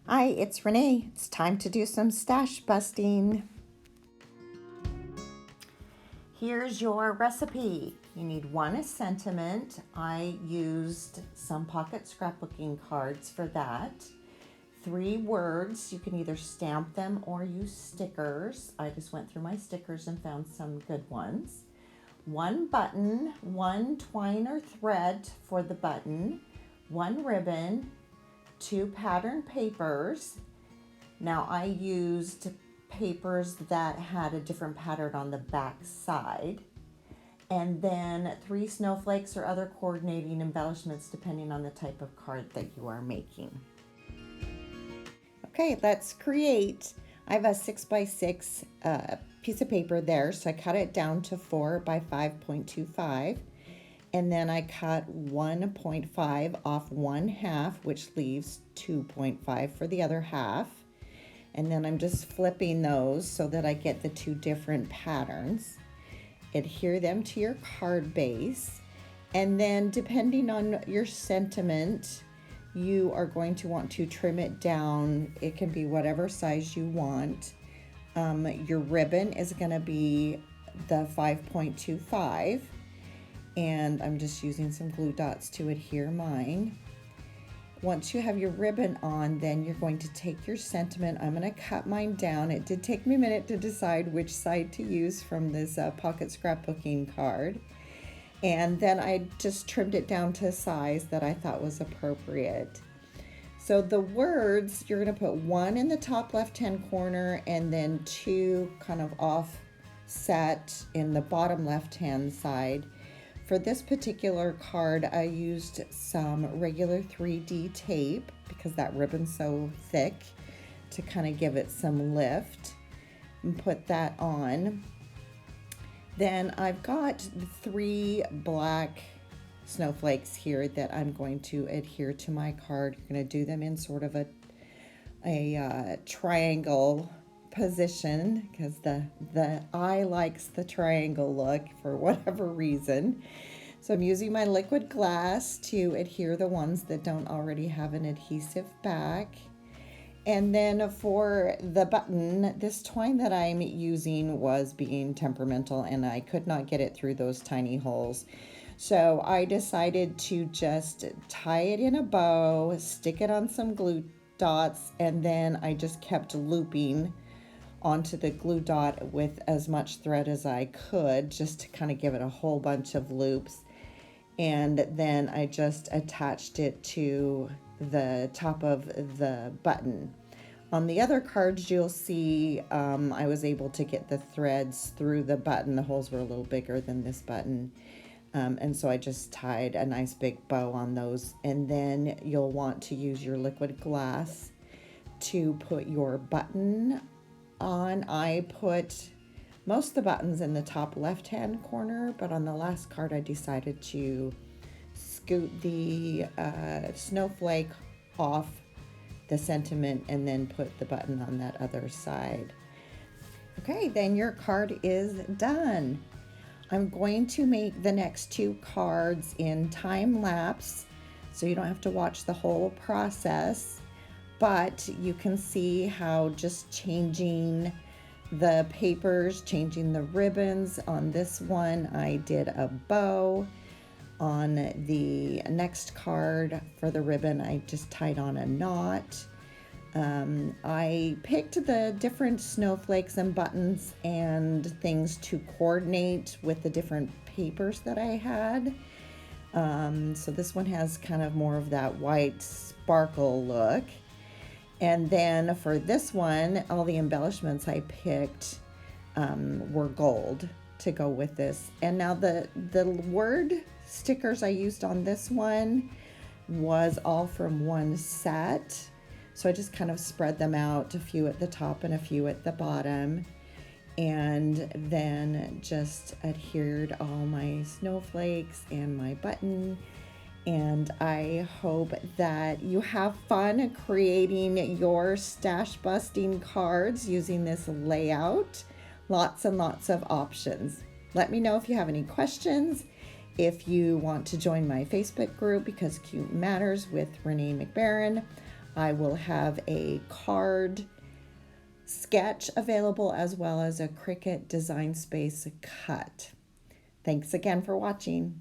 Hi, it's Renee. It's time to do some stash busting. Here's your recipe. You need one sentiment. I used some pocket scrapbooking cards for that. 3 words. You can either stamp them or use stickers. I just went through my stickers and found some good ones. 1 button, 1 twine or thread for the button, 1 ribbon, 2 pattern papers. Now I used papers that had a different pattern on the back side, and then 3 snowflakes or other coordinating embellishments depending on the type of card that you are making. Okay, let's create. I have a 6x6 piece of paper there, so I cut it down to 4 by 5.25, and then I cut 1.5 off 1/2, which leaves 2.5 for the other half. And then I'm just flipping those so that I get the 2 different patterns. Adhere them to your card base, and then depending on your sentiment, you are going to want to trim it down. It can be whatever size you want. Your ribbon is going to be the 5.25, and I'm just using some glue dots to adhere mine. Once you have your ribbon on, then you're going to take your sentiment. I'm going to cut mine down. It did take me a minute to decide which side to use from this pocket scrapbooking card. And then I just trimmed it down to a size that I thought was appropriate. So the words, you're going to put 1 in the top left-hand corner and then 2 kind of offset in the bottom left-hand side. For this particular card, I used some regular 3D tape because that ribbon's so thick to kind of give it some lift, and put that on. Then I've got 3 black snowflakes here that I'm going to adhere to my card. You're going to do them in sort of a triangle position because the eye likes the triangle look for whatever reason. So I'm using my liquid glass to adhere the ones that don't already have an adhesive back. And then for the button, this twine that I'm using was being temperamental and I could not get it through those tiny holes. So I decided to just tie it in a bow, stick it on some glue dots, and then I just kept looping onto the glue dot with as much thread as I could, just to kind of give it a whole bunch of loops. And then I just attached it to the top of the button. On the other cards, you'll see I was able to get the threads through the button. The holes were a little bigger than this button. And so I just tied a nice big bow on those. And then you'll want to use your liquid glass to put your button on. I put most of the buttons in the top left-hand corner, but on the last card I decided to scoot the snowflake off the sentiment and then put the button on that other side. Okay, then your card is done. I'm going to make the next 2 cards in time lapse, so you don't have to watch the whole process, but you can see how just changing the papers, changing the ribbons. On this one, I did a bow. On the next card for the ribbon, I just tied on a knot. I picked the different snowflakes and buttons and things to coordinate with the different papers that I had. So this one has kind of more of that white sparkle look. And then for this one, all the embellishments I picked were gold to go with this. And now the word stickers I used on this one was all from one set. So I just kind of spread them out, a few at the top and a few at the bottom, and then just adhered all my snowflakes and my button. And I hope that you have fun creating your stash busting cards using this layout. Lots and lots of options. Let me know if you have any questions. If you want to join my Facebook group, Because Cute Matters with Renee McBaron, I will have a card sketch available as well as a Cricut Design Space cut. Thanks again for watching.